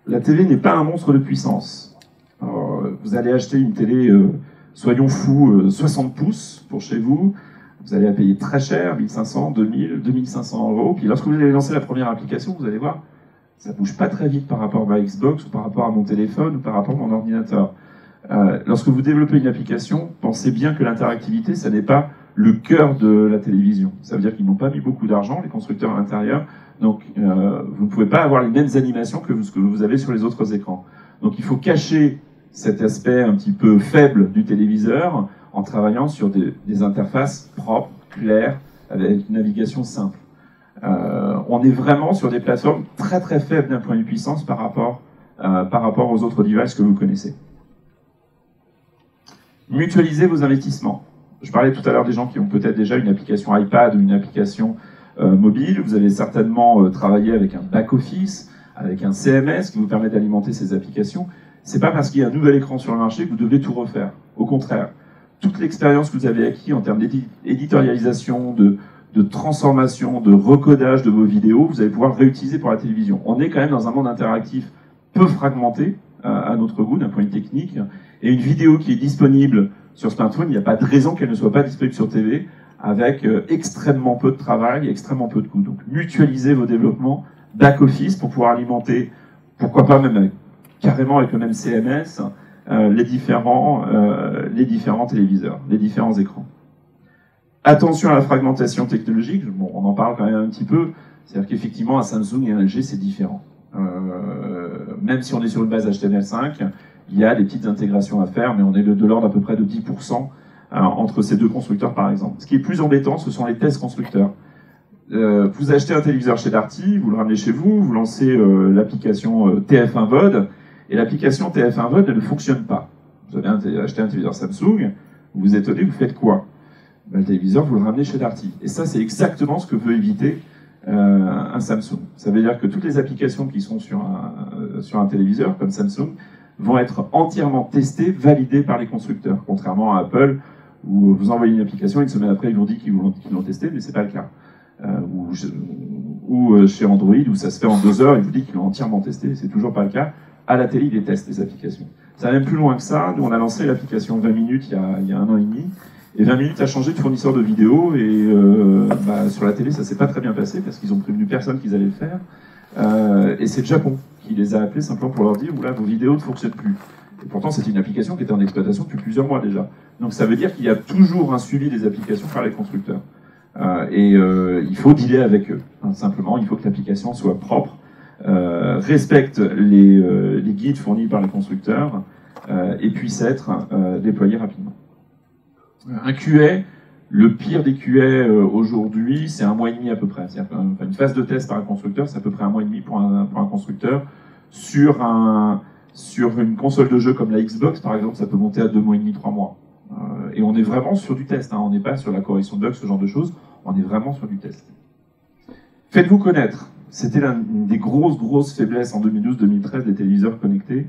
La télé n'est pas un monstre de puissance. Alors, vous allez acheter une télé, soyons fous, 60 pouces pour chez vous. Vous allez la payer très cher, 1500, 2000, 2500 €. Puis lorsque vous allez lancer la première application, vous allez voir, ça bouge pas très vite par rapport à ma Xbox, ou par rapport à mon téléphone, ou par rapport à mon ordinateur. Lorsque vous développez une application, pensez bien que l'interactivité, ça n'est pas le cœur de la télévision. Ça veut dire qu'ils n'ont pas mis beaucoup d'argent, les constructeurs à l'intérieur, donc vous ne pouvez pas avoir les mêmes animations que ce que vous avez sur les autres écrans. Donc il faut cacher cet aspect un petit peu faible du téléviseur en travaillant sur des interfaces propres, claires, avec une navigation simple. On est vraiment sur des plateformes très très faibles d'un point de vue puissance par rapport aux autres devices que vous connaissez. Mutualisez vos investissements. Je parlais tout à l'heure des gens qui ont peut-être déjà une application iPad ou une application mobile. Vous avez certainement travaillé avec un back-office, avec un CMS qui vous permet d'alimenter ces applications. C'est pas parce qu'il y a un nouvel écran sur le marché que vous devez tout refaire. Au contraire, toute l'expérience que vous avez acquis en termes d'éditorialisation, de transformation, de recodage de vos vidéos, vous allez pouvoir réutiliser pour la télévision. On est quand même dans un monde interactif peu fragmenté, à notre goût, d'un point de vue technique, et une vidéo qui est disponible sur smartphone, il n'y a pas de raison qu'elle ne soit pas disponible sur TV, avec extrêmement peu de travail, extrêmement peu de coûts. Donc mutualisez vos développements back-office pour pouvoir alimenter, pourquoi pas même carrément avec le même CMS, les différents téléviseurs, les différents écrans. Attention à la fragmentation technologique, bon, on en parle quand même un petit peu, c'est-à-dire qu'effectivement à Samsung et à LG c'est différent. Même si on est sur une base HTML5, il y a des petites intégrations à faire, mais on est de l'ordre à peu près de 10% entre ces deux constructeurs par exemple. Ce qui est plus embêtant, ce sont les tests constructeurs. Vous achetez un téléviseur chez Darty, vous le ramenez chez vous, vous lancez l'application TF1 VOD, et l'application TF1 VOD elle ne fonctionne pas. Vous avez acheté un téléviseur Samsung, vous vous étonnez, vous faites quoi? Ben, le téléviseur, vous le ramenez chez Darty. Et ça, c'est exactement ce que veut éviter un Samsung. Ça veut dire que toutes les applications qui sont sur un téléviseur, comme Samsung, vont être entièrement testées, validées par les constructeurs, contrairement à Apple, où vous envoyez une application, une semaine après, ils vous disent qu'ils l'ont testée, mais c'est pas le cas. Ou chez Android, où ça se fait en 2 heures, ils vous disent qu'ils l'ont entièrement testé, c'est toujours pas le cas. À la télé, ils les testent, les applications. Ça va même plus loin que ça. Nous, on a lancé l'application 20 minutes il y a 1 an et demi, et 20 minutes a changé de fournisseur de vidéos, et sur la télé, ça s'est pas très bien passé, parce qu'ils ont prévenu personne qu'ils allaient le faire. Et c'est le Japon qui les a appelés simplement pour leur dire « Oula, vos vidéos ne fonctionnent plus ». Et pourtant, c'est une application qui était en exploitation depuis plusieurs mois déjà. Donc ça veut dire qu'il y a toujours un suivi des applications par les constructeurs. Il faut dealer avec eux. Hein, simplement, il faut que l'application soit propre, respecte les guides fournis par les constructeurs et puisse être déployée rapidement. Un QA, le pire des QA aujourd'hui, c'est 1 mois et demi à peu près. C'est-à-dire une phase de test par un constructeur, c'est à peu près 1 mois et demi pour un constructeur. Sur une console de jeu comme la Xbox, par exemple, ça peut monter à 2 mois et demi, 3 mois. Et on est vraiment sur du test, hein. On n'est pas sur la correction de bugs, ce genre de choses, on est vraiment sur du test. Faites-vous connaître. C'était une des grosses faiblesses en 2012-2013 des téléviseurs connectés.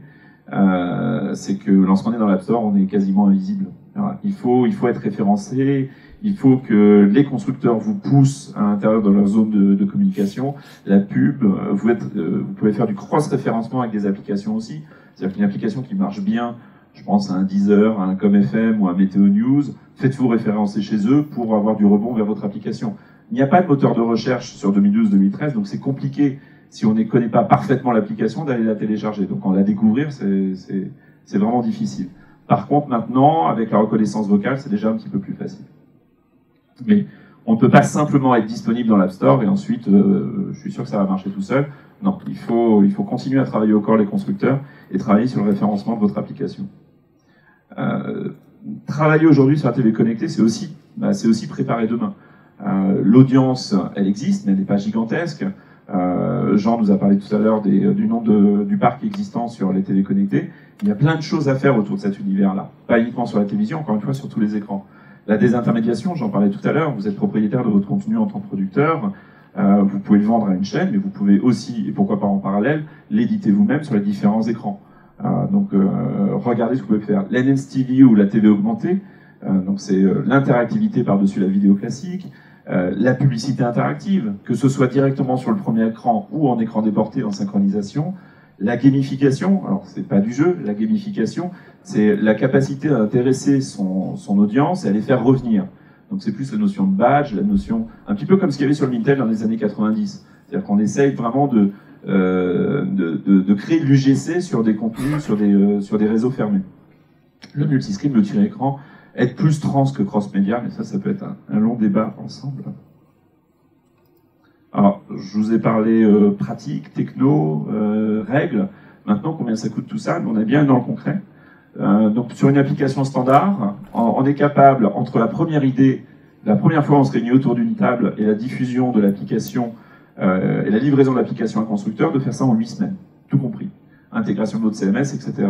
C'est que lorsqu'on est dans l'App Store, on est quasiment invisible. Voilà. Il faut être référencé, il faut que les constructeurs vous poussent à l'intérieur de leur zone de communication. La pub, vous pouvez faire du cross-référencement avec des applications aussi. C'est-à-dire qu'une application qui marche bien, je pense à un Deezer, à un Com.fm ou à un Météo News, faites-vous référencer chez eux pour avoir du rebond vers votre application. Il n'y a pas de moteur de recherche sur 2012-2013, donc c'est compliqué, si on ne connaît pas parfaitement l'application, d'aller la télécharger. Donc en la découvrir, c'est vraiment difficile. Par contre, maintenant, avec la reconnaissance vocale, c'est déjà un petit peu plus facile. Mais on ne peut pas simplement être disponible dans l'App Store et ensuite, je suis sûr que ça va marcher tout seul. Non, il faut continuer à travailler au corps les constructeurs et travailler sur le référencement de votre application. Travailler aujourd'hui sur la télé connectée, c'est aussi préparer demain. L'audience, elle existe, mais elle n'est pas gigantesque. Jean nous a parlé tout à l'heure du nombre du parc existant sur les télé connectées. Il y a plein de choses à faire autour de cet univers-là. Pas uniquement sur la télévision, encore une fois, sur tous les écrans. La désintermédiation, j'en parlais tout à l'heure, vous êtes propriétaire de votre contenu en tant que producteur, vous pouvez le vendre à une chaîne, mais vous pouvez aussi, et pourquoi pas en parallèle, l'éditer vous-même sur les différents écrans. Donc regardez ce que vous pouvez faire. L'Enhanced TV ou la TV augmentée, donc c'est l'interactivité par-dessus la vidéo classique, la publicité interactive, que ce soit directement sur le premier écran ou en écran déporté en synchronisation, la gamification, alors c'est pas du jeu, la gamification, c'est la capacité à intéresser son audience et à les faire revenir. Donc c'est plus la notion de badge, la notion, un petit peu comme ce qu'il y avait sur le Mintel dans les années 90. C'est-à-dire qu'on essaye vraiment de créer de l'UGC sur des contenus, sur des réseaux fermés. Le multiscreen, le tir écran, être plus trans que cross-média, mais ça peut être un long débat ensemble. Alors, je vous ai parlé pratique, techno, règles. Maintenant, combien ça coûte tout ça? On est bien dans le concret. Donc, sur une application standard, on est capable, entre la première idée, la première fois où on se réunit autour d'une table, et la diffusion de l'application, et la livraison de l'application à un constructeur, de faire ça en 8 semaines, tout compris. Intégration de notre CMS, etc.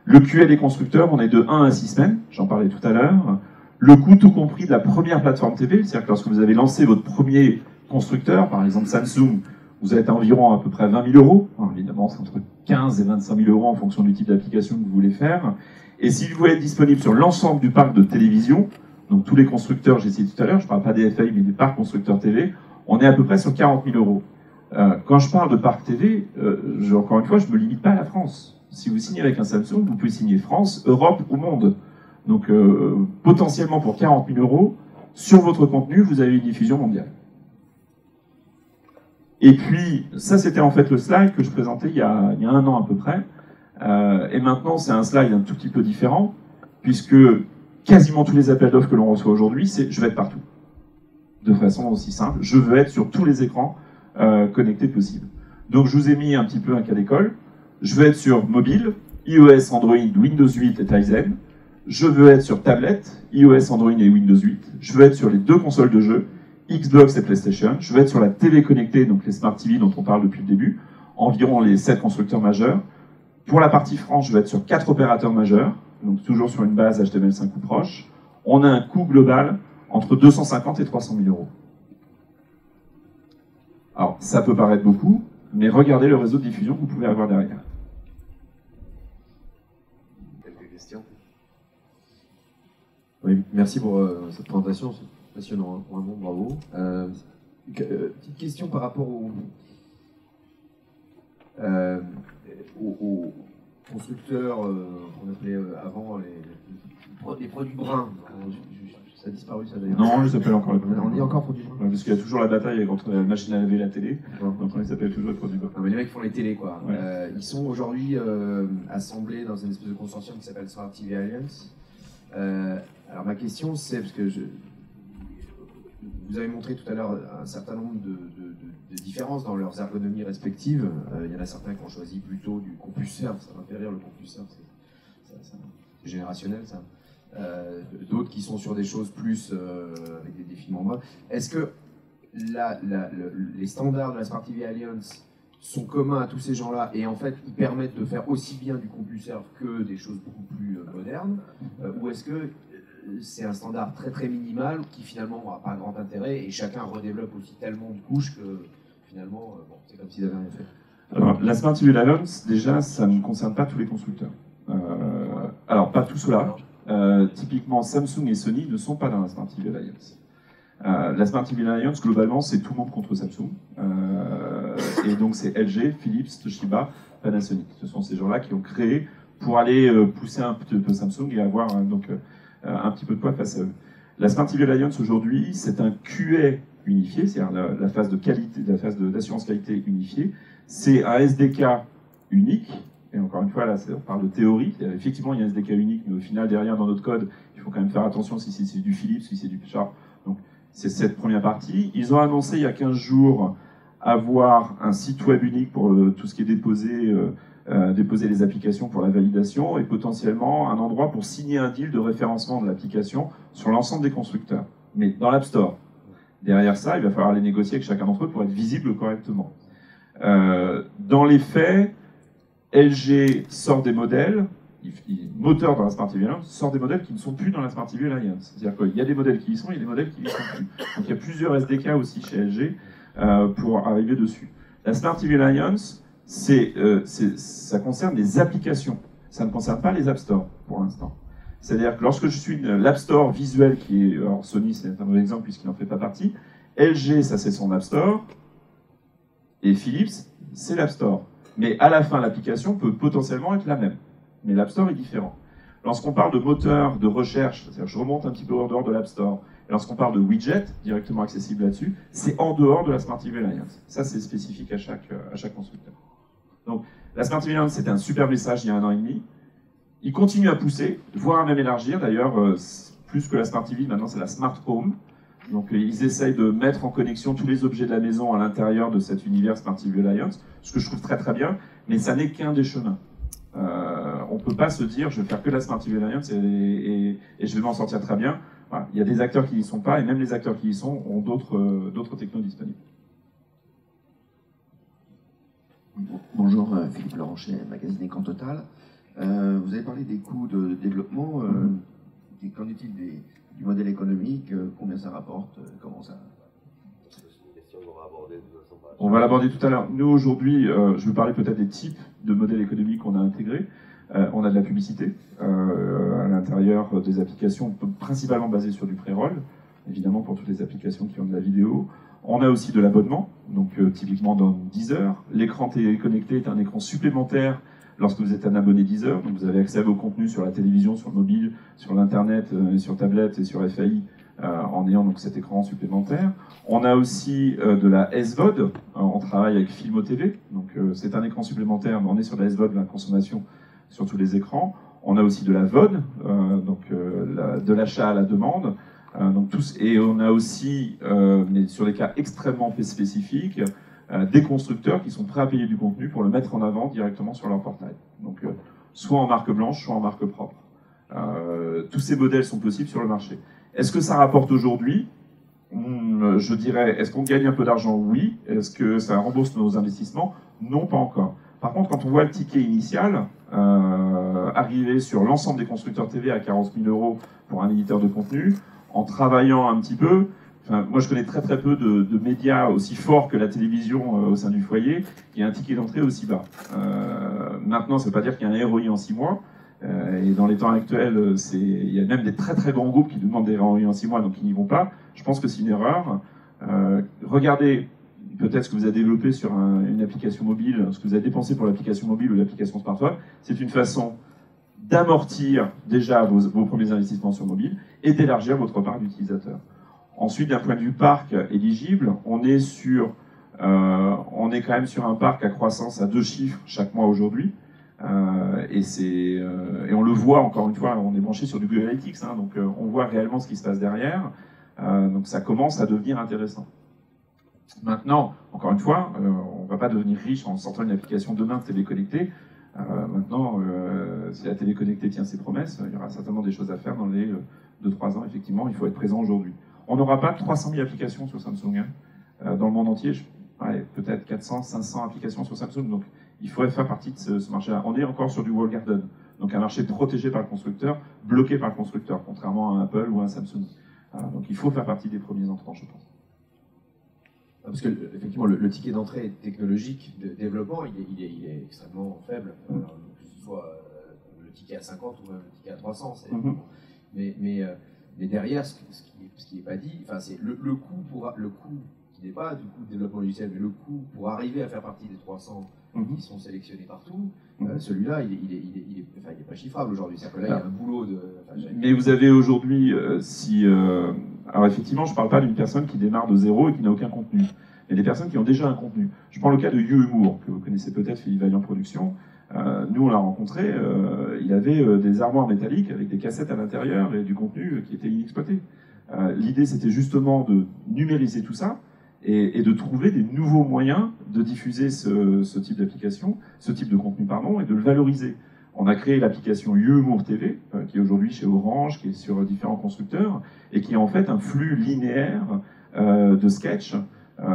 Le QA des constructeurs, on est de 1 à 6 semaines, j'en parlais tout à l'heure. Le coût tout compris de la première plateforme TV, c'est-à-dire que lorsque vous avez lancé votre premier constructeur, par exemple Samsung, vous êtes à environ à peu près 20 000 euros. Alors, évidemment, c'est entre 15 et 25 000 euros en fonction du type d'application que vous voulez faire. Et si vous voulez être disponible sur l'ensemble du parc de télévision, donc tous les constructeurs, j'ai cité tout à l'heure, je ne parle pas des FAI, mais des parcs constructeurs TV, on est à peu près sur 40 000 euros. Quand je parle de parc TV, encore une fois, je ne me limite pas à la France. Si vous signez avec un Samsung, vous pouvez signer France, Europe ou monde. Donc potentiellement pour 40 000 euros, sur votre contenu, vous avez une diffusion mondiale. Et puis, ça c'était en fait le slide que je présentais il y a 1 an à peu près. Et maintenant, c'est un slide un tout petit peu différent, puisque quasiment tous les appels d'offres que l'on reçoit aujourd'hui, c'est « je veux être partout ». De façon aussi simple, je veux être sur tous les écrans connectés possibles. Donc je vous ai mis un petit peu un cas d'école. Je veux être sur mobile, iOS, Android, Windows 8 et Tizen. Je veux être sur tablette, iOS, Android et Windows 8. Je veux être sur les 2 consoles de jeu, Xbox et PlayStation. Je veux être sur la TV connectée, donc les Smart TV dont on parle depuis le début, environ les 7 constructeurs majeurs. Pour la partie France, je vais être sur 4 opérateurs majeurs, donc toujours sur une base HTML5 ou proche. On a un coût global entre 250 et 300 000 euros. Alors, ça peut paraître beaucoup, mais regardez le réseau de diffusion que vous pouvez avoir derrière. Quelques questions? Oui, merci pour cette présentation, c'est passionnant, hein, vraiment bravo. Petite question par rapport aux constructeurs qu'on appelait avant les produits bruns. Ça a disparu, ça d'ailleurs. Non, je s'appelle encore les produits On dit encore produits bruns. Parce qu'il y a toujours la bataille entre la machine à laver et la télé, donc on les appelle toujours les produits bruns. Non, mais les mecs font les télés, quoi. Ouais. Ils sont aujourd'hui assemblés dans une espèce de consortium qui s'appelle Smart TV Alliance. Alors ma question, c'est, parce que vous avez montré tout à l'heure un certain nombre de différences dans leurs ergonomies respectives. Il y en a certains qui ont choisi plutôt du CompuServe, ça m'a fait rire le CompuServe, c'est générationnel ça. D'autres qui sont sur des choses plus avec des défilements en mode. Est-ce que les standards de la Smart TV Alliance sont communs à tous ces gens-là et en fait ils permettent de faire aussi bien du CompuServe que des choses beaucoup plus modernes, ou est-ce que c'est un standard très très minimal qui finalement n'a pas grand intérêt et chacun redéveloppe aussi tellement de couches que finalement bon, c'est comme s'ils n'avaient rien fait? Alors, la Smart TV Alliance, déjà, ça ne concerne pas tous les constructeurs. Alors, pas tous ceux-là. Typiquement, Samsung et Sony ne sont pas dans la Smart TV Alliance. La Smart TV Alliance, globalement, c'est tout le monde contre Samsung. Et donc, c'est LG, Philips, Toshiba, Panasonic. Ce sont ces gens-là qui ont créé pour aller pousser un petit peu Samsung et avoir un petit peu de poids face à eux. La Smart TV Alliance, aujourd'hui, c'est un QA unifié, c'est-à-dire la phase de qualité, la phase d'assurance qualité unifiée. C'est un SDK unique. Et encore une fois, là, on parle de théorie. Effectivement, il y a un SDK unique, mais au final, derrière, dans notre code, il faut quand même faire attention si c'est du Philips, si c'est du Sharp. Donc, c'est cette première partie. Ils ont annoncé il y a 15 jours avoir un site web unique pour tout ce qui est déposer les applications pour la validation et potentiellement un endroit pour signer un deal de référencement de l'application sur l'ensemble des constructeurs. Mais dans l'App Store. Derrière ça, il va falloir les négocier avec chacun d'entre eux pour être visible correctement. Dans les faits, LG sort des modèles, moteur dans la Smart TV Alliance, sort des modèles qui ne sont plus dans la Smart TV Alliance. C'est-à-dire qu'il y a des modèles qui y sont, il y a des modèles qui n'y sont plus. Donc il y a plusieurs SDK aussi chez LG pour arriver dessus. La Smart TV Alliance, ça concerne les applications. Ça ne concerne pas les App Store pour l'instant. C'est-à-dire que lorsque je suis l'App Store visuel, qui est, alors Sony c'est un mauvais exemple puisqu'il n'en fait pas partie, LG ça c'est son App Store, et Philips c'est l'App Store. Mais à la fin, l'application peut potentiellement être la même. Mais l'App Store est différent. Lorsqu'on parle de moteur de recherche, c'est-à-dire je remonte un petit peu en dehors de l'App Store, et lorsqu'on parle de widget, directement accessible là-dessus, c'est en dehors de la Smart TV Alliance. Ça, c'est spécifique à chaque constructeur. Donc, la Smart TV Alliance, c'était un super message il y a 1 an et demi. Il continue à pousser, voire à même élargir. D'ailleurs, plus que la Smart TV, maintenant c'est la Smart Home. Donc ils essayent de mettre en connexion tous les objets de la maison à l'intérieur de cet univers Smart TV Alliance, ce que je trouve très très bien, mais ça n'est qu'un des chemins. On ne peut pas se dire je vais faire que la Smart TV Alliance et je vais m'en sortir très bien. Voilà. Il y a des acteurs qui n'y sont pas, et même les acteurs qui y sont ont d'autres technos disponibles. Bonjour, Philippe Laurent, magazine Écran Total. Vous avez parlé des coûts de développement. Qu'en est-il du modèle économique? Combien ça rapporte? Comment ça? question qu'on va aborder de toute façon. On va l'aborder tout à l'heure. Nous, aujourd'hui, je vais parler peut-être des types de modèles économiques qu'on a intégrés. On a de la publicité à l'intérieur des applications, principalement basées sur du pré-roll, évidemment pour toutes les applications qui ont de la vidéo. On a aussi de l'abonnement, donc typiquement dans Deezer. L'écran téléconnecté est un écran supplémentaire lorsque vous êtes un abonné Deezer. Donc vous avez accès à vos contenus sur la télévision, sur le mobile, sur l'internet, sur tablette et sur FAI en ayant donc cet écran supplémentaire. On a aussi de la SVOD. On travaille avec Filmo TV, donc c'est un écran supplémentaire, mais on est sur la SVOD, la consommation sur tous les écrans. On a aussi de la VOD, de l'achat à la demande. Et on a aussi, mais sur des cas extrêmement spécifiques, des constructeurs qui sont prêts à payer du contenu pour le mettre en avant directement sur leur portail. Donc, soit en marque blanche, soit en marque propre. Tous ces modèles sont possibles sur le marché. Est-ce que ça rapporte aujourd'hui? Je dirais, est-ce qu'on gagne un peu d'argent? Oui. Est-ce que ça rembourse nos investissements? Non, pas encore. Par contre, quand on voit le ticket initial arriver sur l'ensemble des constructeurs TV à 40 000 € pour un éditeur de contenu, en travaillant un petit peu, moi je connais très peu de médias aussi forts que la télévision au sein du foyer, qui a un ticket d'entrée aussi bas. Maintenant, ça ne veut pas dire qu'il y a un ROI en 6 mois, et dans les temps actuels, il y a même des très grands groupes qui demandent des ROI en 6 mois, donc ils n'y vont pas. Je pense que c'est une erreur. Regardez peut-être ce que vous avez développé sur une application mobile, ce que vous avez dépensé pour l'application mobile ou l'application smartphone. C'est une façon d'amortir déjà vos premiers investissements sur mobile et d'élargir votre part d'utilisateur. Ensuite, d'un point de vue parc éligible, on est quand même sur un parc à croissance à 2 chiffres chaque mois aujourd'hui. Et on le voit, encore une fois, on est branché sur du Google Analytics, hein, donc on voit réellement ce qui se passe derrière. Donc ça commence à devenir intéressant. Maintenant, encore une fois, on ne va pas devenir riche en sortant une application demain de télé connectée. Maintenant, si la télé connectée tient ses promesses, il y aura certainement des choses à faire dans les 2-3 ans. Effectivement, il faut être présent aujourd'hui. On n'aura pas 300 000 applications sur Samsung. Hein. Dans le monde entier, peut-être 400, 500 applications sur Samsung. Donc, il faudrait faire partie de ce marché-là. On est encore sur du walled garden. Donc, un marché protégé par le constructeur, bloqué par le constructeur, contrairement à un Apple ou à un Samsung. Donc, il faut faire partie des premiers entrants, je pense. Parce que, effectivement, le ticket d'entrée technologique de développement, il est extrêmement faible. Alors, que ce soit le ticket à 50 ou même le ticket à 300. Mais derrière, ce qui n'est pas dit, c'est le coût qui n'est pas du coup de développement logiciel, mais le coût pour arriver à faire partie des 300 qui sont sélectionnés partout, celui-là, il est pas chiffrable aujourd'hui. C'est-à-dire que là, il y a un boulot de... Mais vous avez aujourd'hui, alors effectivement, je ne parle pas d'une personne qui démarre de zéro et qui n'a aucun contenu. Il y a des personnes qui ont déjà un contenu. Je prends le cas de YouHumour, que vous connaissez peut-être, Philippe Vaillant Productions. Nous, on l'a rencontré, il avait des armoires métalliques avec des cassettes à l'intérieur et du contenu qui était inexploité. L'idée, c'était justement de numériser tout ça et de trouver des nouveaux moyens de diffuser ce type d'application, ce type de contenu, pardon, et de le valoriser. On a créé l'application YouHumour TV, qui est aujourd'hui chez Orange, qui est sur différents constructeurs, et qui est en fait un flux linéaire de sketch.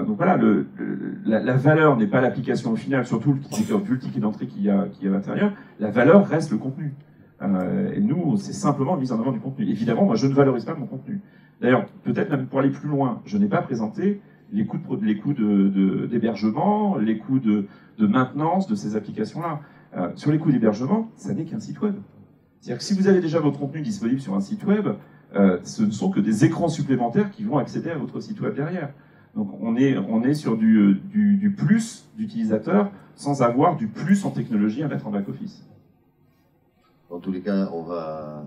Donc voilà, la valeur n'est pas l'application au final, surtout vu le ticket d'entrée qu'il y a à l'intérieur. La valeur reste le contenu. Et nous, c'est simplement mise en avant du contenu. Évidemment, moi, je ne valorise pas mon contenu. D'ailleurs, peut-être même pour aller plus loin, je n'ai pas présenté les coûts d'hébergement, les coûts de maintenance de ces applications-là. Sur les coûts d'hébergement, ça n'est qu'un site web. C'est-à-dire que si vous avez déjà votre contenu disponible sur un site web, ce ne sont que des écrans supplémentaires qui vont accéder à votre site web derrière. Donc on est sur du plus d'utilisateurs sans avoir du plus en technologie à mettre en back-office. Dans tous les cas, on va,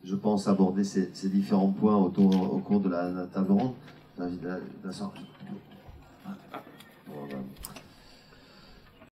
je pense, aborder ces différents points au cours de la table ronde.